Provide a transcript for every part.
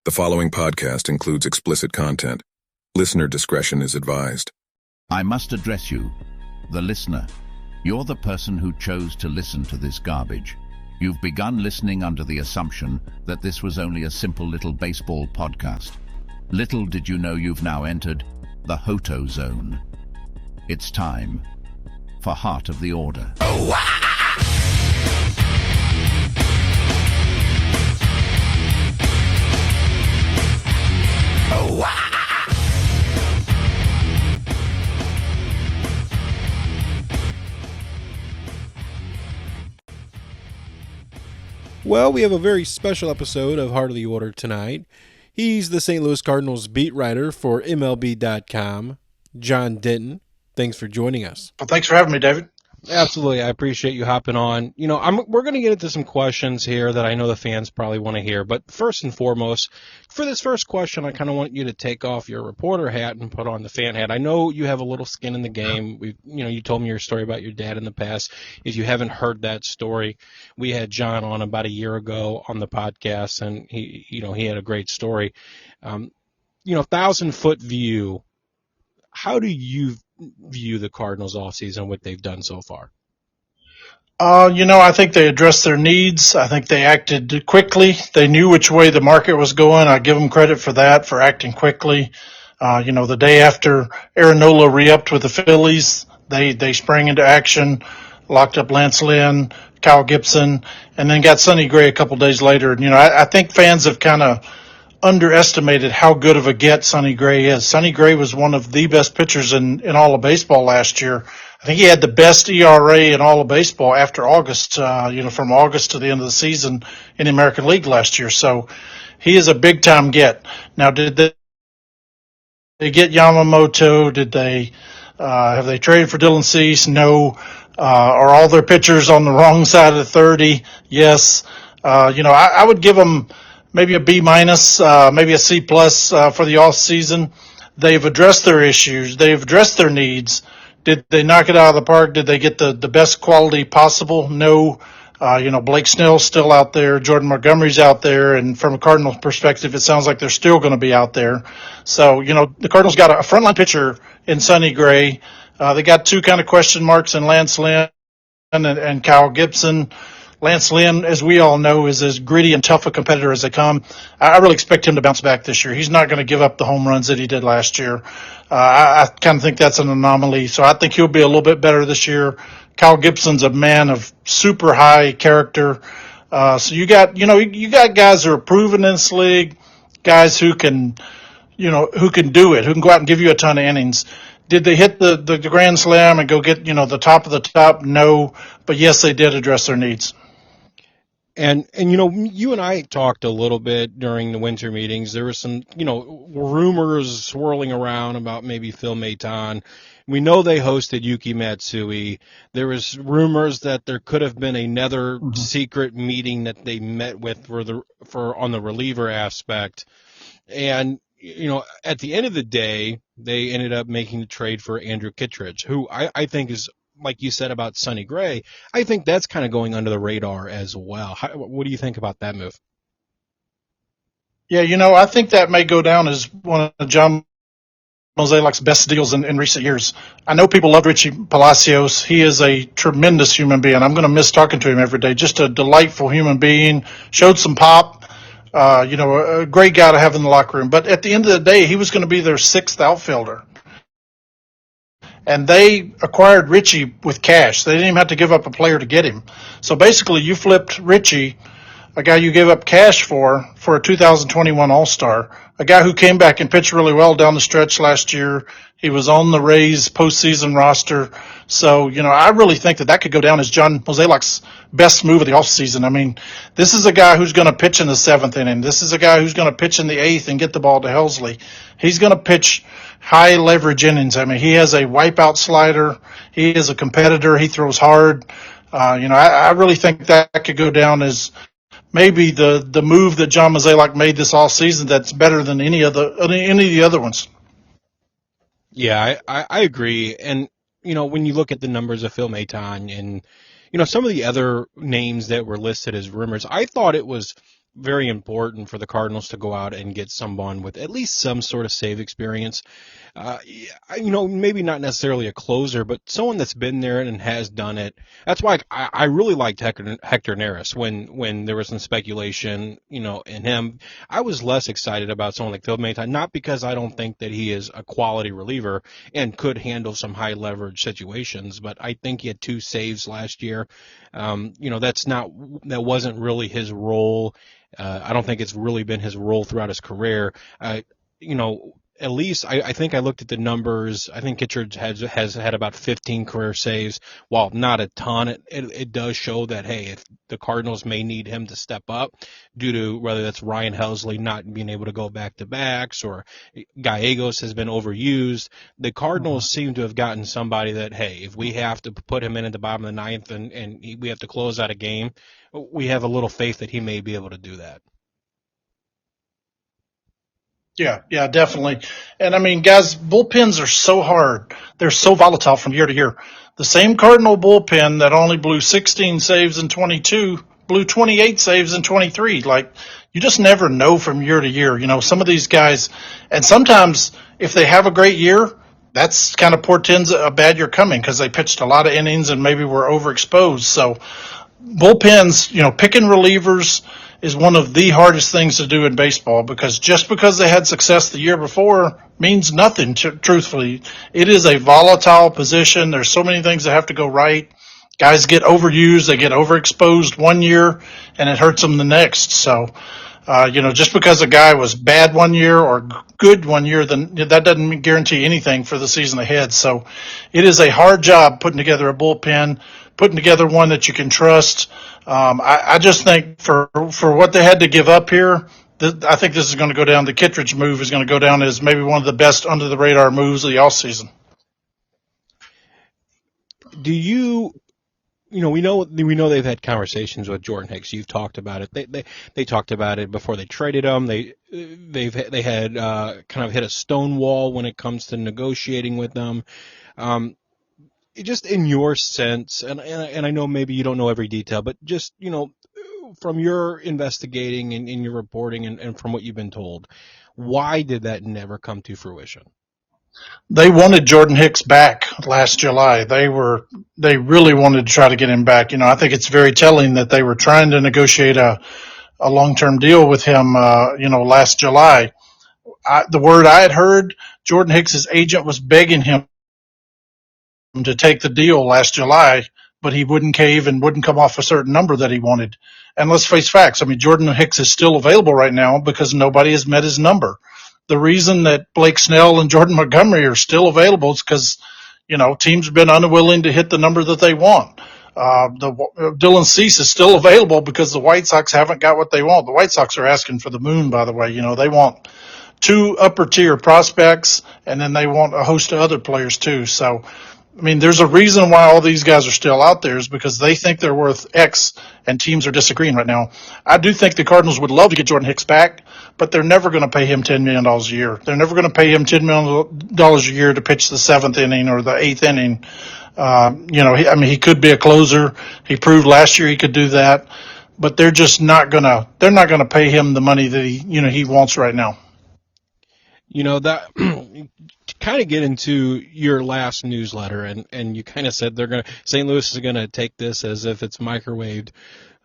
The following podcast includes explicit content. Listener discretion is advised. I must address you, the listener. You're the person who chose to listen to this garbage. You've begun listening under the assumption that this was only a simple little baseball podcast. Little did you know you've now entered the HOTO zone. It's time for Heart of the Order. Well, we have a very special episode of Heart of the Order tonight. He's the St. Louis Cardinals beat writer for MLB.com, John Denton. Thanks for joining us. Well, thanks for having me, David. Absolutely. I appreciate you hopping on. You know, we're going to get into some questions here that I know the fans probably want to hear. But first and foremost, for this first question, I kind of want you to take off your reporter hat and put on the fan hat. I know you have a little skin in the game. You told me your story about your dad in the past. If you haven't heard that story, we had John on about a year ago on the podcast, and he had a great story. 1,000-foot view. How do you view the Cardinals offseason, what they've done so far? I think they addressed their needs. I think they acted quickly. They knew which way the market was going. I give them credit for that, for acting quickly. The day after Aaron Nola re-upped with the Phillies, they sprang into action, locked up Lance Lynn, Kyle Gibson, and then got Sonny Gray a couple days later. I think fans have kind of underestimated how good of a get Sonny Gray is. Sonny Gray was one of the best pitchers in all of baseball last year. I think he had the best ERA in all of baseball after August, from August to the end of the season in the American League last year. So he is a big-time get. Now, did they get Yamamoto? Have they traded for Dylan Cease? No. Are all their pitchers on the wrong side of the 30? Yes. I would give them maybe a B minus, maybe a C plus for the off season. They've addressed their issues. They've addressed their needs. Did they knock it out of the park? Did they get the best quality possible? No. Blake Snell's still out there. Jordan Montgomery's out there. And from a Cardinals perspective, it sounds like they're still going to be out there. So, the Cardinals got a frontline pitcher in Sonny Gray. They got two kind of question marks in Lance Lynn and Kyle Gibson. Lance Lynn, as we all know, is as gritty and tough a competitor as they come. I really expect him to bounce back this year. He's not going to give up the home runs that he did last year. I kind of think that's an anomaly. So I think he'll be a little bit better this year. Kyle Gibson's a man of super high character. So you got guys who are proven in this league, guys who can do it, who can go out and give you a ton of innings. Did they hit the grand slam and go get, the top of the top? No. But yes, they did address their needs. And you and I talked a little bit during the winter meetings. There was some, rumors swirling around about maybe Phil Maton. We know they hosted Yuki Matsui. There was rumors that there could have been another secret meeting that they met with on the reliever aspect. And, at the end of the day, they ended up making the trade for Andrew Kittredge, who I think is, like you said about Sonny Gray, I think that's kind of going under the radar as well. What do you think about that move? Yeah, I think that may go down as one of John Mozeliak's best deals in recent years. I know people love Richie Palacios. He is a tremendous human being. I'm going to miss talking to him every day. Just a delightful human being. Showed some pop. A great guy to have in the locker room. But at the end of the day, he was going to be their sixth outfielder. And they acquired Richie with cash. They didn't even have to give up a player to get him. So basically, you flipped Richie, a guy you gave up cash for a 2021 All-Star, a guy who came back and pitched really well down the stretch last year. He was on the Rays postseason roster. So, I really think that could go down as John Mozeliak's best move of the offseason. I mean, this is a guy who's going to pitch in the seventh inning. This is a guy who's going to pitch in the eighth and get the ball to Helsley. He's going to pitch high leverage innings. I mean, he has a wipeout slider. He is a competitor. He throws hard. I really think that could go down as maybe the move that John Mozeliak made this all season that's better than any of the other ones. Yeah, I agree. And, when you look at the numbers of Phil Maton and, some of the other names that were listed as rumors, I thought it was very important for the Cardinals to go out and get someone with at least some sort of save experience. Maybe not necessarily a closer, but someone that's been there and has done it. That's why I really liked Hector Neris when there was some speculation, in him. I was less excited about someone like Phil Maton, not because I don't think that he is a quality reliever and could handle some high leverage situations, but I think he had 2 saves last year. That wasn't really his role. I don't think it's really been his role throughout his career. At least I think I looked at the numbers. I think Kittredge has had about 15 career saves. While not a ton, it does show that, hey, if the Cardinals may need him to step up due to whether that's Ryan Helsley not being able to go back-to-backs or Gallegos has been overused, the Cardinals seem to have gotten somebody that, hey, if we have to put him in at the bottom of the ninth and we have to close out a game, we have a little faith that he may be able to do that. Yeah, definitely. And I mean, guys, bullpens are so hard. They're so volatile from year to year. The same Cardinal bullpen that only blew 16 saves in 22 blew 28 saves in 23. Like, you just never know from year to year. Some of these guys, and sometimes if they have a great year, that's kind of portends a bad year coming because they pitched a lot of innings and maybe were overexposed. So bullpens, picking relievers is one of the hardest things to do in baseball because just because they had success the year before means nothing, truthfully. It is a volatile position. There's so many things that have to go right. Guys get overused. They get overexposed one year, and it hurts them the next. So, just because a guy was bad one year or good one year, then that doesn't guarantee anything for the season ahead. So it is a hard job putting together a bullpen, putting together one that you can trust. I just think for what they had to give up here, I think this is going to go down. The Kittredge move is going to go down as maybe one of the best under the radar moves of the offseason. Do you? We know they've had conversations with Jordan Hicks. You've talked about it. They talked about it before they traded him. They had kind of hit a stone wall when it comes to negotiating with them. Just in your sense, and I know maybe you don't know every detail, but just, from your investigating and in your reporting and from what you've been told, why did that never come to fruition? They wanted Jordan Hicks back last July. They really wanted to try to get him back. I think it's very telling that they were trying to negotiate a long-term deal with him, last July. The word I had heard, Jordan Hicks' agent was begging him to take the deal last July, but he wouldn't cave and wouldn't come off a certain number that he wanted. And let's face facts. I mean, Jordan Hicks is still available right now because nobody has met his number. The reason that Blake Snell and Jordan Montgomery are still available is because, teams have been unwilling to hit the number that they want. Dylan Cease is still available because the White Sox haven't got what they want. The White Sox are asking for the moon, by the way. They want 2 upper-tier prospects, and then they want a host of other players too. So, I mean, there's a reason why all these guys are still out there is because they think they're worth X, and teams are disagreeing right now. I do think the Cardinals would love to get Jordan Hicks back, but they're never going to pay him $10 million a year. They're never going to pay him $10 million a year to pitch the 7th inning or the 8th inning. He could be a closer. He proved last year he could do that, but they're just not going to pay him the money that he wants right now. That to kind of get into your last newsletter, and you kind of said St. Louis is going to take this as if it's microwaved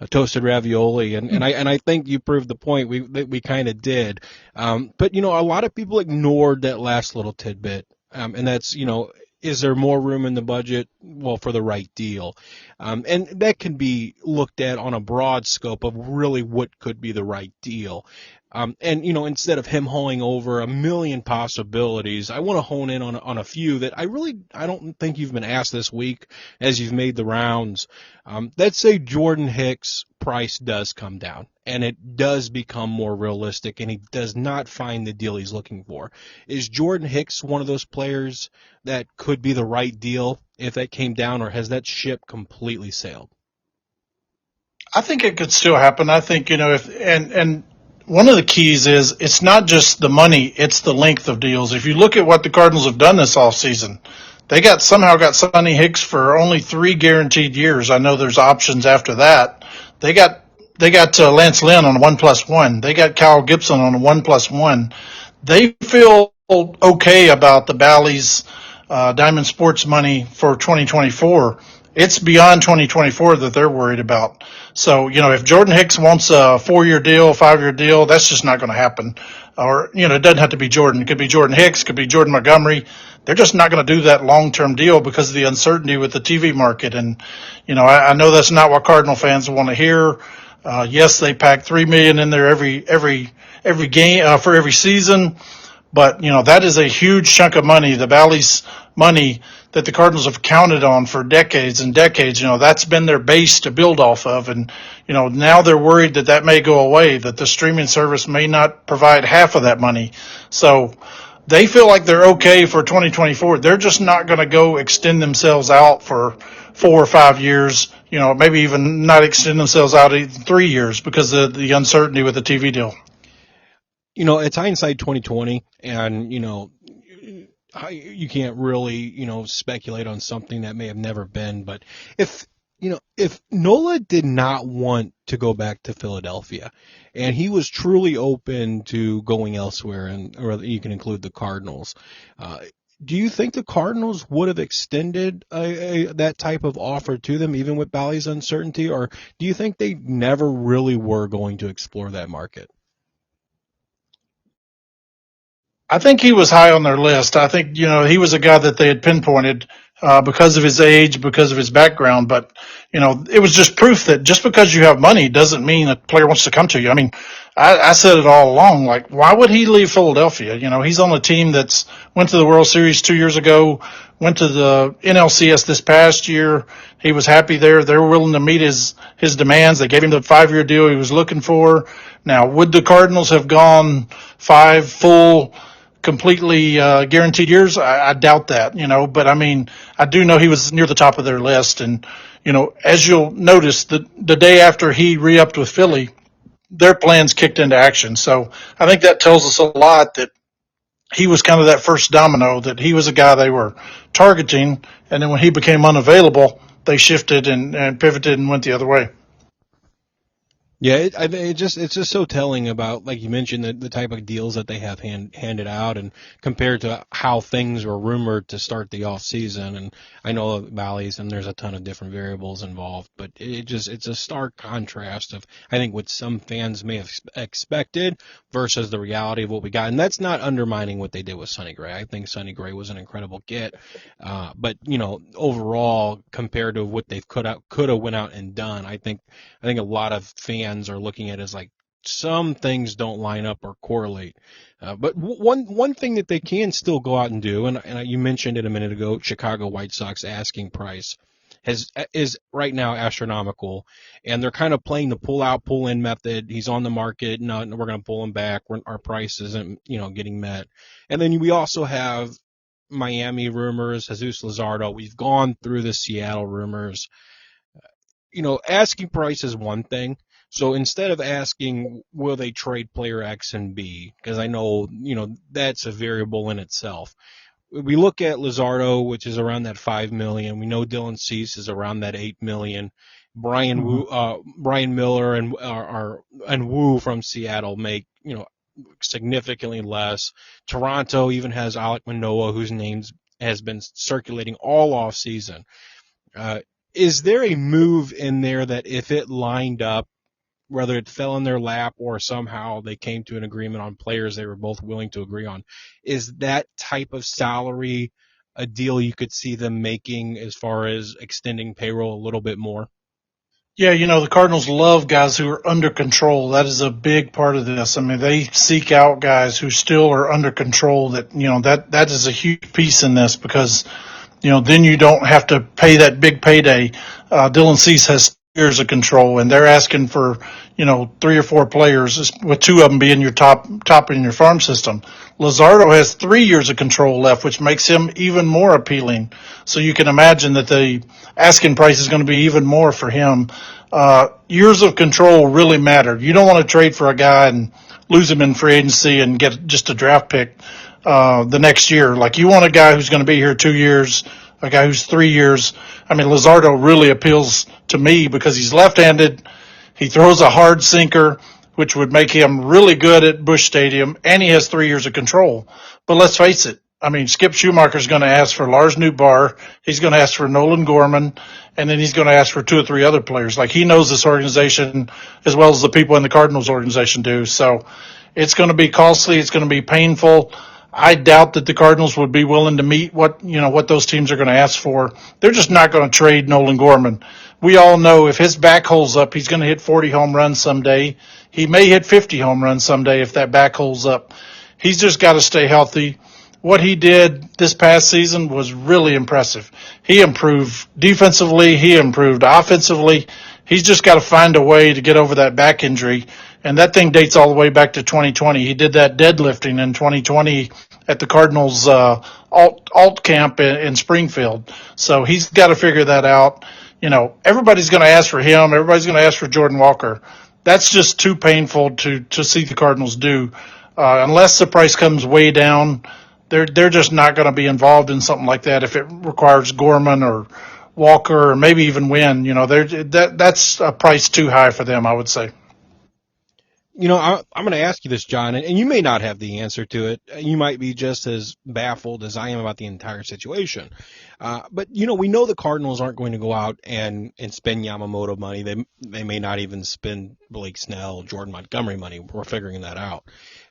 toasted ravioli, and I think you proved the point. We kind of did, but a lot of people ignored that last little tidbit, and that's is there more room in the budget? Well, for the right deal, and that can be looked at on a broad scope of really what could be the right deal. Instead of him hauling over a million possibilities, I want to hone in on a few that I don't think you've been asked this week as you've made the rounds. Let's say Jordan Hicks' price does come down and it does become more realistic and he does not find the deal he's looking for. Is Jordan Hicks one of those players that could be the right deal if that came down, or has that ship completely sailed? I think it could still happen. I think, and one of the keys is it's not just the money, it's the length of deals. If you look at what the Cardinals have done this offseason, they somehow got Sonny Hicks for only 3 guaranteed years. I know there's options after that. They got they got Lance Lynn on a 1+1. They got Kyle Gibson on a 1+1. They feel okay about the Bally's Diamond Sports money for 2024. It's beyond 2024 that they're worried about. So, if Jordan Hicks wants a 4-year deal, 5-year deal, that's just not going to happen. Or, it doesn't have to be Jordan. It could be Jordan Hicks, it could be Jordan Montgomery. They're just not going to do that long-term deal because of the uncertainty with the TV market. And, I know that's not what Cardinal fans want to hear. Yes, they pack $3 million in there every game, for every season. But, that is a huge chunk of money, the Bally's money that the Cardinals have counted on for decades and decades. That's been their base to build off of. And, now they're worried that may go away, that the streaming service may not provide half of that money. So they feel like they're okay for 2024. They're just not going to go extend themselves out for 4 or 5 years, maybe even not extend themselves out 3 years because of the uncertainty with the TV deal. It's hindsight 2020, and you can't really speculate on something that may have never been. But if Nola did not want to go back to Philadelphia, and he was truly open to going elsewhere, or you can include the Cardinals, do you think the Cardinals would have extended that type of offer to them, even with Bally's uncertainty, or do you think they never really were going to explore that market? I think he was high on their list. I think, he was a guy that they had pinpointed because of his age, because of his background. But, it was just proof that just because you have money doesn't mean a player wants to come to you. I mean, I said it all along. Like, why would he leave Philadelphia? He's on a team that's went to the World Series 2 years ago, went to the NLCS this past year. He was happy there. They were willing to meet his demands. They gave him the 5-year deal he was looking for. Now, would the Cardinals have gone 5 full completely guaranteed years? I doubt that, but I mean, I do know he was near the top of their list. And, as you'll notice, the day after he re-upped with Philly, their plans kicked into action. So I think that tells us a lot that he was kind of that first domino, that he was a guy they were targeting. And then when he became unavailable, they shifted and pivoted and went the other way. Yeah, it's just so telling about, like you mentioned, the type of deals that they have handed out, and compared to how things were rumored to start the off season. And I know Bally's, and there's a ton of different variables involved, but it's a stark contrast of, I think, what some fans may have expected versus the reality of what we got. And that's not undermining what they did with Sonny Gray. I think Sonny Gray was an incredible get, but overall, compared to what they could have went out and done, I think a lot of fans are looking at it as like some things don't line up or correlate. But one thing that they can still go out and do, and you mentioned it a minute ago, Chicago White Sox asking price is right now astronomical, and they're kind of playing the pull out, pull in method. He's on the market, no, we're going to pull him back. Our price isn't getting met. And then we also have Miami rumors, Jesus Luzardo. We've gone through the Seattle rumors. Asking price is one thing. So instead of asking, will they trade player X and B, because I know, that's a variable in itself. We look at Luzardo, which is around that $5 million. We know Dylan Cease is around that $8 million. Brian Miller and Wu from Seattle make, significantly less. Toronto even has Alek Manoah, whose name has been circulating all off season. Is there a move in there that if it lined up, whether it fell in their lap or somehow they came to an agreement on players they were both willing to agree on, is that type of salary a deal you could see them making as far as extending payroll a little bit more? Yeah, the Cardinals love guys who are under control. That is a big part of this. I mean, they seek out guys who still are under control. That is a huge piece in this because, then you don't have to pay that big payday. Dylan Cease has years of control, and they're asking for 3 or 4 players, with 2 of them being your top in your farm system. Luzardo has 3 years of control left, which makes him even more appealing. So you can imagine that the asking price is going to be even more for him. Years of control really matter. You don't want to trade for a guy and lose him in free agency and get just a draft pick the next year. Like, you want a guy who's going to be here 2 years, a guy who's 3 years. I mean, Luzardo really appeals to me because he's left-handed. He throws a hard sinker, which would make him really good at Busch Stadium, and he has 3 years of control. But let's face it, I mean, Skip Schumacher's going to ask for Lars Nootbaar. He's going to ask for Nolan Gorman, and then he's going to ask for 2 or 3 other players. Like, he knows this organization as well as the people in the Cardinals organization do. So it's going to be costly. It's going to be painful. I doubt that the Cardinals would be willing to meet what those teams are going to ask for. They're just not going to trade Nolan Gorman. We all know if his back holds up, he's going to hit 40 home runs someday. He may hit 50 home runs someday if that back holds up. He's just got to stay healthy. What he did this past season was really impressive. He improved defensively. He improved offensively. He's just got to find a way to get over that back injury. And that thing dates all the way back to 2020. He did that deadlifting in 2020 at the Cardinals alt camp in Springfield. So he's got to figure that out. Everybody's going to ask for him. Everybody's going to ask for Jordan Walker. That's just too painful to see the Cardinals do. Unless the price comes way down, they're just not going to be involved in something like that if it requires Gorman or Walker or maybe even Wynn. That's a price too high for them, I would say. I'm going to ask you this, John, and you may not have the answer to it. You might be just as baffled as I am about the entire situation. But we know the Cardinals aren't going to go out and spend Yamamoto money. They may not even spend Blake Snell, Jordan Montgomery money. We're figuring that out.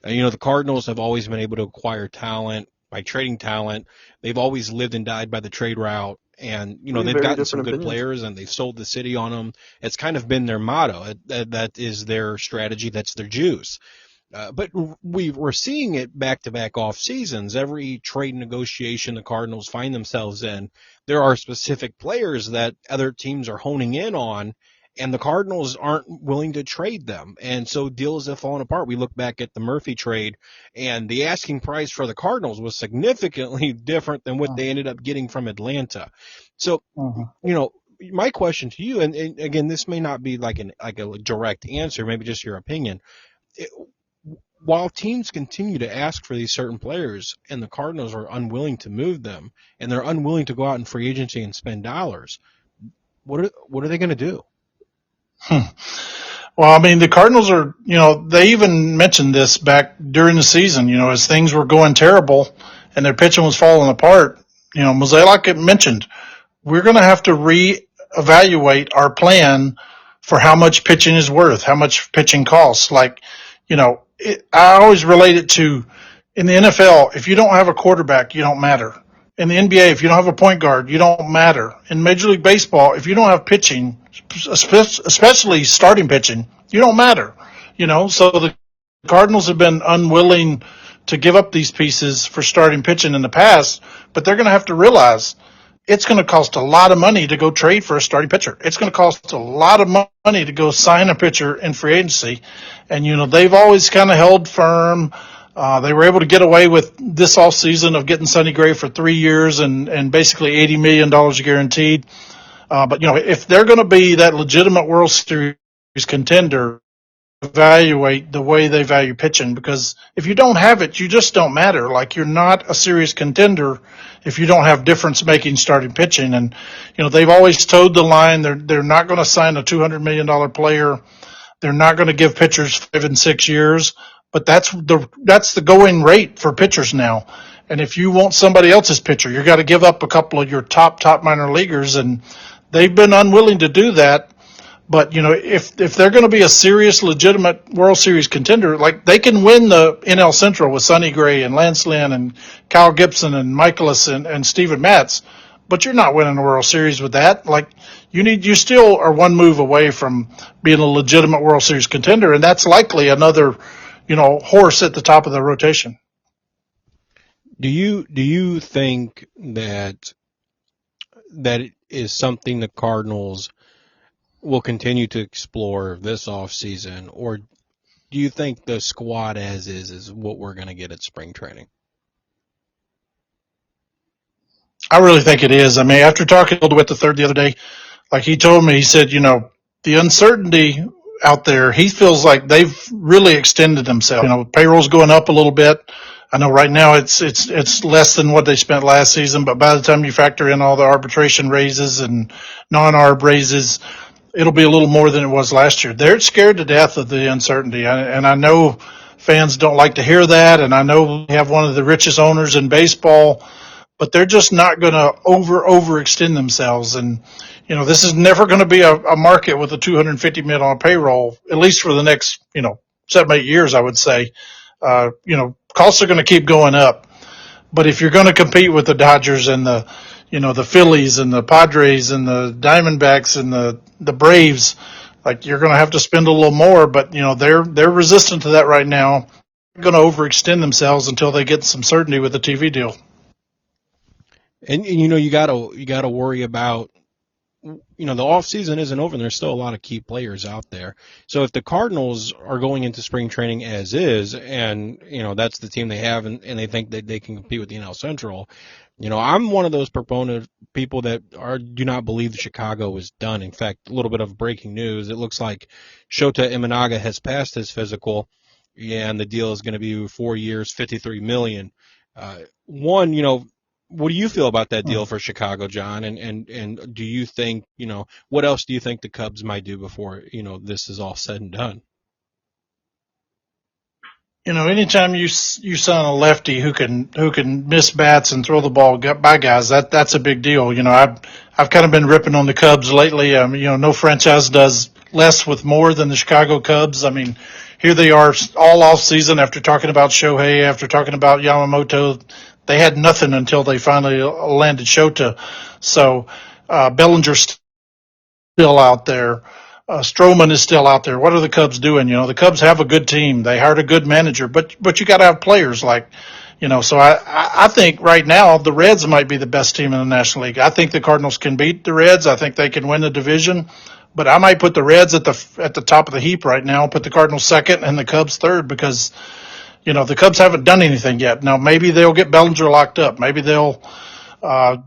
The Cardinals have always been able to acquire talent by trading talent. They've always lived and died by the trade route. And, they've gotten some good players and they've sold the city on them. It's kind of been their motto. That is their strategy. That's their juice. But we're seeing it back-to-back off seasons. Every trade negotiation the Cardinals find themselves in, there are specific players that other teams are honing in on, and the Cardinals aren't willing to trade them. And so deals have fallen apart. We look back at the Murphy trade, and the asking price for the Cardinals was significantly different than what they ended up getting from Atlanta. So, my question to you, and again, this may not be like a direct answer, maybe just your opinion. While teams continue to ask for these certain players and the Cardinals are unwilling to move them and they're unwilling to go out in free agency and spend dollars, what are they going to do? Well, I mean, the Cardinals are, they even mentioned this back during the season, as things were going terrible and their pitching was falling apart. Mozeliak mentioned, we're going to have to reevaluate our plan for how much pitching is worth, how much pitching costs. Like, I always relate it to, in the NFL, if you don't have a quarterback, you don't matter. In the NBA, if you don't have a point guard, you don't matter. In Major League Baseball, if you don't have pitching, especially starting pitching, you don't matter. So the Cardinals have been unwilling to give up these pieces for starting pitching in the past, but they're going to have to realize it's going to cost a lot of money to go trade for a starting pitcher. It's going to cost a lot of money to go sign a pitcher in free agency. And, they've always kind of held firm. They were able to get away with this offseason of getting Sonny Gray for 3 years and basically $80 million guaranteed. But, if they're going to be that legitimate World Series contender, evaluate the way they value pitching, because if you don't have it, you just don't matter. Like, you're not a serious contender if you don't have difference-making starting pitching. And, they've always towed the line. They're not going to sign a $200 million player. They're not going to give pitchers 5 and 6 years. But that's the going rate for pitchers now. And if you want somebody else's pitcher, you got to give up a couple of your top minor leaguers, and they've been unwilling to do that. But, if they're going to be a serious, legitimate World Series contender, like, they can win the NL Central with Sonny Gray and Lance Lynn and Kyle Gibson and Michaelis and Steven Matz, but you're not winning the World Series with that. Like, you still are one move away from being a legitimate World Series contender, and that's likely another, horse at the top of the rotation. Do you think that it is something the Cardinals will continue to explore this offseason, or do you think the squad as is what we're going to get at spring training? I really think it is. I mean, after talking to Witt III the other day, like, he told me, he said, the uncertainty out there, he feels like they've really extended themselves. Payroll's going up a little bit. I know right now it's less than what they spent last season, but by the time you factor in all the arbitration raises and non-arb raises, it'll be a little more than it was last year. They're scared to death of the uncertainty, and I know fans don't like to hear that, and I know we have one of the richest owners in baseball, but they're just not going to overextend themselves. And this is never going to be a market with a 250 million on payroll, at least for the next 7-8 years, I would say. Costs are going to keep going up. But if you're going to compete with the Dodgers and the Phillies and the Padres and the Diamondbacks and the Braves, like, you're going to have to spend a little more. But they're resistant to that right now. They're going to overextend themselves until they get some certainty with the TV deal. And you gotta worry about, the off season isn't over and there's still a lot of key players out there. So if the Cardinals are going into spring training as is, and that's the team they have, and they think that they can compete with the NL Central, I'm one of those proponent people that do not believe Chicago is done. In fact, a little bit of breaking news: it looks like Shota Imanaga has passed his physical, and the deal is going to be 4 years, $53 million. One, what do you feel about that deal for Chicago, John? And do you think, what else do you think the Cubs might do before, this is all said and done? Anytime you sign a lefty who can miss bats and throw the ball by guys, that's a big deal. I've kind of been ripping on the Cubs lately. No franchise does less with more than the Chicago Cubs. I mean, here they are all off season after talking about Shohei, after talking about Yamamoto. They had nothing until they finally landed Shota. So Bellinger's still out there. Stroman is still out there. What are the Cubs doing? The Cubs have a good team. They hired a good manager, but you got to have players like, so I think right now the Reds might be the best team in the National League. I think the Cardinals can beat the Reds. I think they can win the division, but I might put the Reds at the top of the heap right now, put the Cardinals second and the Cubs third, because, the Cubs haven't done anything yet. Now maybe they'll get Bellinger locked up. Maybe they'll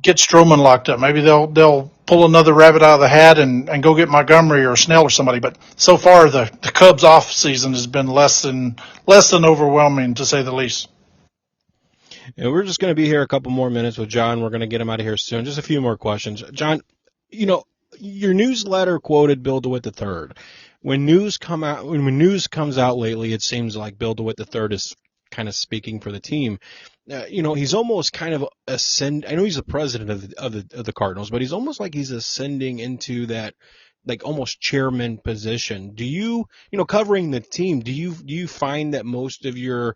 get Stroman locked up. Maybe they'll pull another rabbit out of the hat and go get Montgomery or Snell or somebody. But so far, the Cubs off season has been less than overwhelming, to say the least. And we're just going to be here a couple more minutes with John. We're going to get him out of here soon. Just a few more questions. John, your newsletter quoted Bill DeWitt III. When news comes out lately, it seems like Bill DeWitt III is kind of speaking for the team. He's almost kind of I know he's the president of the Cardinals, but he's almost like he's ascending into that, like, almost chairman position. Do you, covering the team, do you find that most of your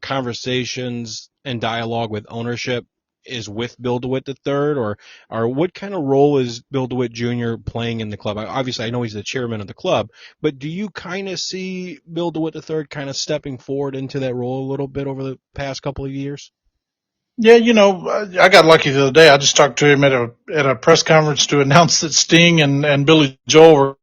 conversations and dialogue with ownership is with Bill DeWitt III, or what kind of role is Bill DeWitt Jr. playing in the club? Obviously, I know he's the chairman of the club, but do you kind of see Bill DeWitt III kind of stepping forward into that role a little bit over the past couple of years? Yeah, I got lucky the other day. I just talked to him at a press conference to announce that Sting and Billy Joel were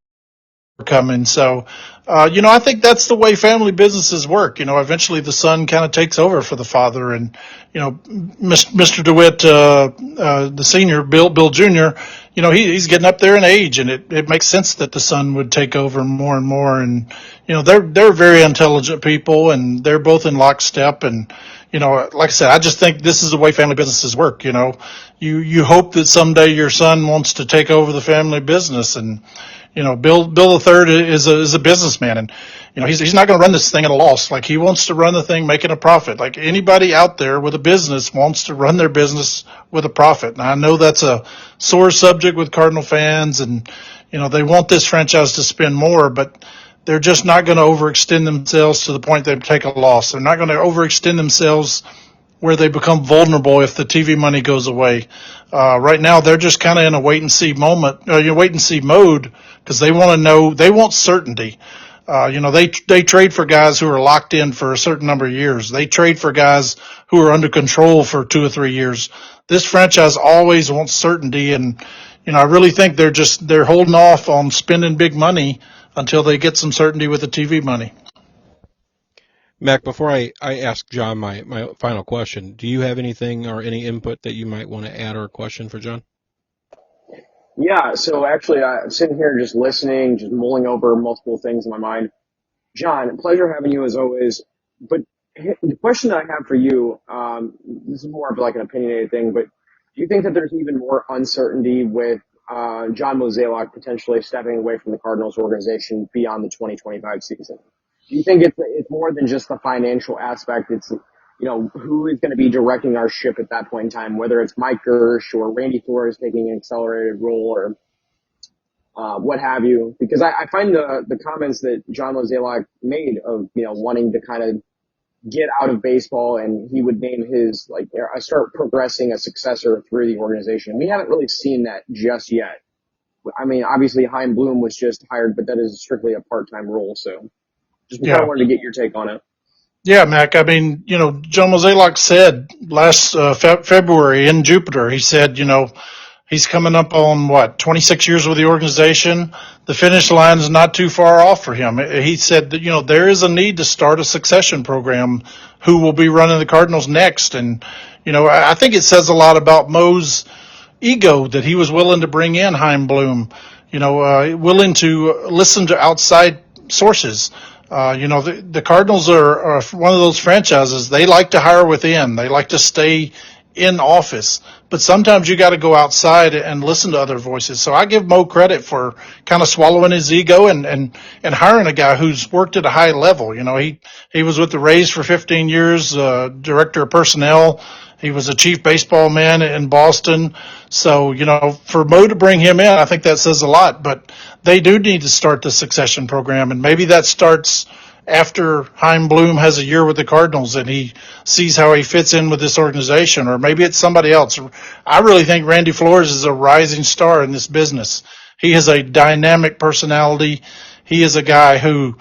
coming. So, I think that's the way family businesses work. Eventually the son kind of takes over for the father, and, Mr. DeWitt, the senior, Bill Jr., he's getting up there in age, and it makes sense that the son would take over more and more. And, they're very intelligent people, and they're both in lockstep. And, like I said, I just think this is the way family businesses work. You hope that someday your son wants to take over the family business. And, Bill III is a businessman, and, he's not going to run this thing at a loss. Like, he wants to run the thing making a profit. Like anybody out there with a business wants to run their business with a profit. And I know that's a sore subject with Cardinal fans, and, they want this franchise to spend more, but they're just not going to overextend themselves to the point they take a loss. They're not going to overextend themselves where they become vulnerable if the TV money goes away. Right now, they're just kind of in a wait and see mode, because they want certainty. They trade for guys who are locked in for a certain number of years. They trade for guys who are under control for 2 or 3 years. This franchise always wants certainty, and, I really think they're holding off on spending big money until they get some certainty with the TV money. Mac, before I ask John my final question, do you have anything or any input that you might want to add or a question for John? Yeah, so actually, I'm sitting here just listening, just mulling over multiple things in my mind. John, pleasure having you as always. But the question that I have for you, this is more of like an opinionated thing, but do you think that there's even more uncertainty with John Mozeliak potentially stepping away from the Cardinals organization beyond the 2025 season? Do you think it's more than just the financial aspect? It's, who is going to be directing our ship at that point in time, whether it's Mike Gersh or Randy Flores taking an accelerated role or what have you? Because I find the comments that John Mozeliak made of, wanting to kind of get out of baseball and he would name his, start progressing a successor through the organization. We haven't really seen that just yet. I mean, obviously Chaim Bloom was just hired, but that is strictly a part-time role. So just kind of wanted to get your take on it. Yeah, Mac. I mean, John Mozeliak said last February in Jupiter, he said, he's coming up on 26 years with the organization. The finish line is not too far off for him. He said that, there is a need to start a succession program. Who will be running the Cardinals next? And, I think it says a lot about Mo's ego that he was willing to bring in Chaim Bloom, willing to listen to outside sources. The Cardinals are one of those franchises. They like to hire within. They like to stay in office, but sometimes you got to go outside and listen to other voices. So I give Mo credit for kind of swallowing his ego and hiring a guy who's worked at a high level. He was with the Rays for 15 years, director of personnel. He was a chief baseball man in Boston. So, for Mo to bring him in, I think that says a lot, but they do need to start the succession program. And maybe that starts after Chaim Bloom has a year with the Cardinals and he sees how he fits in with this organization, or maybe it's somebody else. I really think Randy Flores is a rising star in this business. He has a dynamic personality. He is a guy who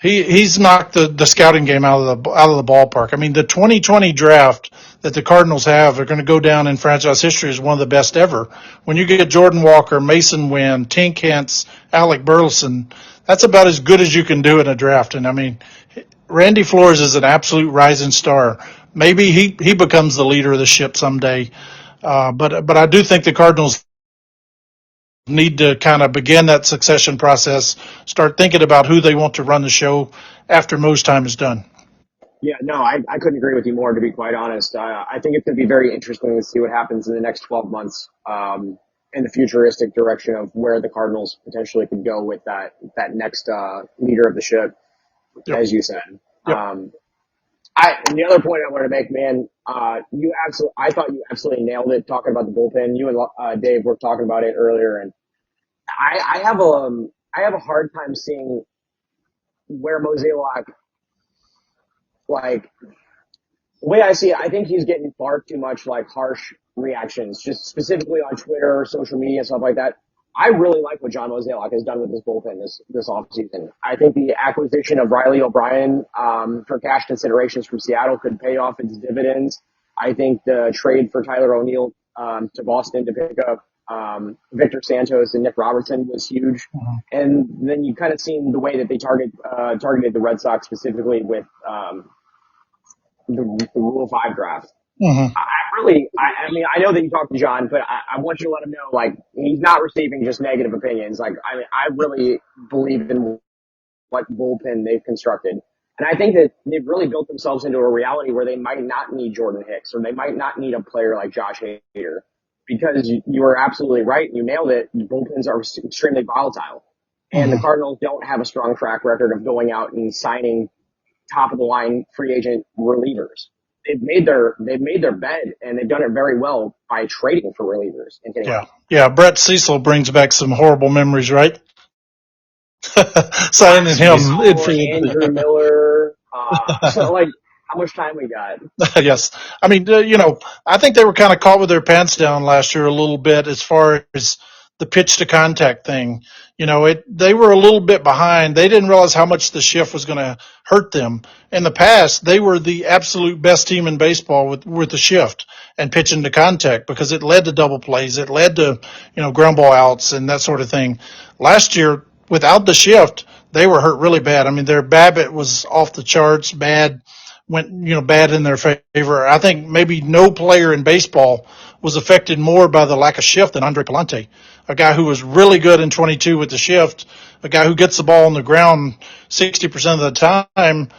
he's knocked the scouting game out of the ballpark. I mean, the 2020 draft that the Cardinals have are going to go down in franchise history as one of the best ever. When you get Jordan Walker, Mason Wynn, Tink Hence, Alec Burleson, that's about as good as you can do in a draft. And I mean, Randy Flores is an absolute rising star. Maybe he becomes the leader of the ship someday. But I do think the Cardinals need to kind of begin that succession process, start thinking about who they want to run the show after Mo's time is done. Yeah, no, I couldn't agree with you more, to be quite honest. I think it's going to be very interesting to see what happens in the next 12 months in the futuristic direction of where the Cardinals potentially could go with that next leader of the ship, as you said. Yep. And the other point I wanted to make, man, I thought you absolutely nailed it talking about the bullpen. You and Dave were talking about it earlier, and I have a hard time seeing where Mozeliak, the way I see it, I think he's getting far too much harsh reactions, just specifically on Twitter, social media, stuff like that. I really like what John Mozeliak has done with this bullpen this offseason. I think the acquisition of Riley O'Brien for cash considerations from Seattle could pay off its dividends. I think the trade for Tyler O'Neill to Boston to pick up Victor Santos and Nick Robertson was huge. Mm-hmm. And then you kind of seen the way that they targeted the Red Sox specifically with the Rule 5 draft. Mm-hmm. I mean, I know that you talked to John, but I want you to let him know, he's not receiving just negative opinions. I really believe in what bullpen they've constructed. And I think that they've really built themselves into a reality where they might not need Jordan Hicks, or they might not need a player like Josh Hader, because you were absolutely right. You nailed it. Bullpens are extremely volatile. And the Cardinals don't have a strong track record of going out and signing top of the line free agent relievers. They've made their bed, and they've done it very well by trading for relievers. Yeah. Brett Cecil brings back some horrible memories, right? Signing him in free Andrew Miller. So how much time we got? Yes. I mean, I think they were kind of caught with their pants down last year a little bit as far as the pitch to contact thing. They were a little bit behind. They didn't realize how much the shift was going to hurt them. In the past, they were the absolute best team in baseball with the shift and pitching to contact, because it led to double plays. It led to, ground ball outs and that sort of thing. Last year, without the shift, they were hurt really bad. I mean, their BABIP was off the charts, bad in their favor. I think maybe no player in baseball was affected more by the lack of shift than Andre Palante, a guy who was really good in 22 with the shift, a guy who gets the ball on the ground 60% of the time,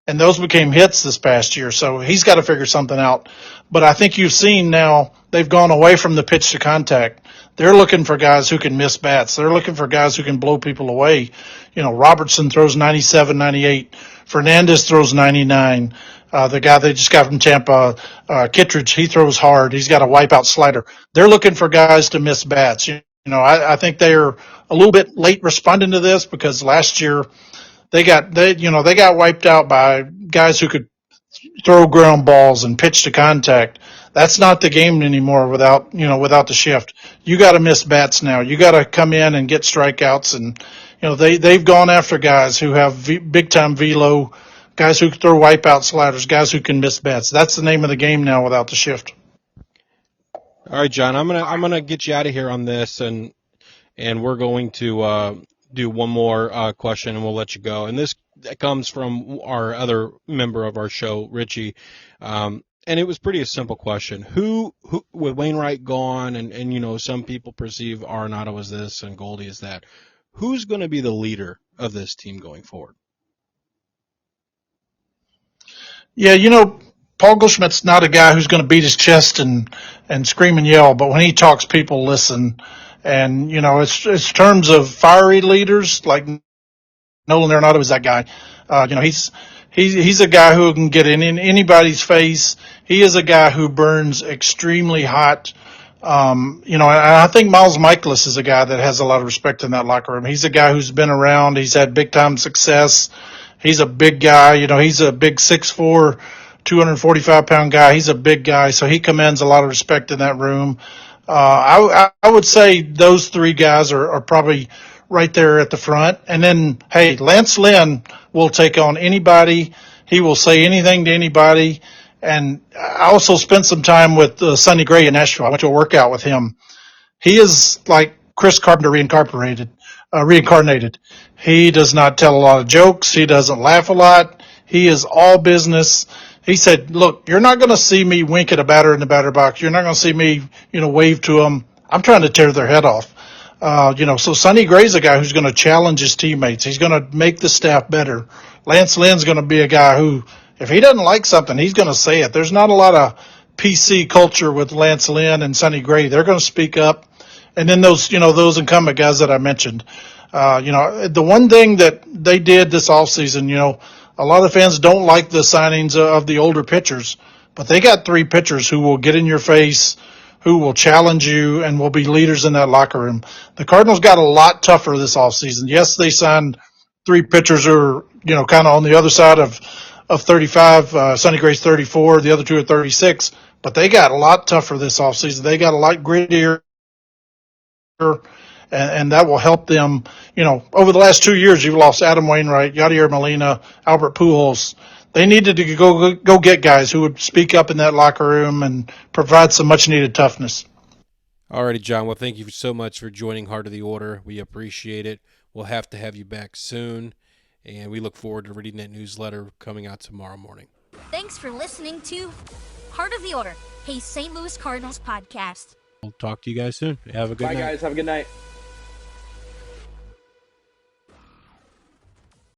and those became hits this past year. So he's got to figure something out. But I think you've seen now they've gone away from the pitch to contact. They're looking for guys who can miss bats. They're looking for guys who can blow people away. Robertson throws 97, 98. Fernandez throws 99. The guy they just got from Tampa, Kittredge, he throws hard. He's got a wipeout slider. They're looking for guys to miss bats. I think they're a little bit late responding to this because last year they got wiped out by guys who could throw ground balls and pitch to contact. That's not the game anymore without the shift. You got to miss bats now. You got to come in and get strikeouts, and they've gone after guys who have big time velo, guys who throw wipeout sliders, guys who can miss bats. That's the name of the game now without the shift. All right, John, I'm gonna get you out of here on this, and we're going to do one more question, and we'll let you go. And this comes from our other member of our show, Richie, and it was pretty a simple question. Who with Wainwright gone, and some people perceive Arenado as this and Goldie as that. Who's going to be the leader of this team going forward? Yeah, Paul Goldschmidt's not a guy who's going to beat his chest and scream and yell, but when he talks, people listen. And, it's terms of fiery leaders, like Nolan Arenado is that guy. He's a guy who can get in anybody's face. He is a guy who burns extremely hot. And I think Miles Michaelis is a guy that has a lot of respect in that locker room. He's a guy who's been around. He's had big time success. He's a big guy. He's a big 6'4", 245-pound guy. He's a big guy, so he commands a lot of respect in that room. I would say those three guys are probably right there at the front. And then, hey, Lance Lynn will take on anybody. He will say anything to anybody. And I also spent some time with Sonny Gray in Nashville. I went to a workout with him. He is like Chris Carpenter reincarnated. He does not tell a lot of jokes. He doesn't laugh a lot. He is all business. He said, look, you're not going to see me wink at a batter in the batter box. You're not going to see me, wave to them. I'm trying to tear their head off. So Sonny Gray's a guy who's going to challenge his teammates. He's going to make the staff better. Lance Lynn's going to be a guy who, if he doesn't like something, he's going to say it. There's not a lot of PC culture with Lance Lynn and Sonny Gray. They're going to speak up. And then those incumbent guys that I mentioned. The one thing that they did this offseason, a lot of fans don't like the signings of the older pitchers, but they got three pitchers who will get in your face, who will challenge you, and will be leaders in that locker room. The Cardinals got a lot tougher this offseason. Yes, they signed three pitchers who are, kind of on the other side of 35. Sonny Gray's 34. The other two are 36. But they got a lot tougher this offseason. They got a lot grittier. And that will help them. Over the last 2 years, you've lost Adam Wainwright, Yadier Molina, Albert Pujols. They needed to go get guys who would speak up in that locker room and provide some much-needed toughness. All righty, John. Well, thank you so much for joining Heart of the Order. We appreciate it. We'll have to have you back soon, and we look forward to reading that newsletter coming out tomorrow morning. Thanks for listening to Heart of the Order, a St. Louis Cardinals podcast. We'll talk to you guys soon. Have a good night. Bye, guys. Have a good night.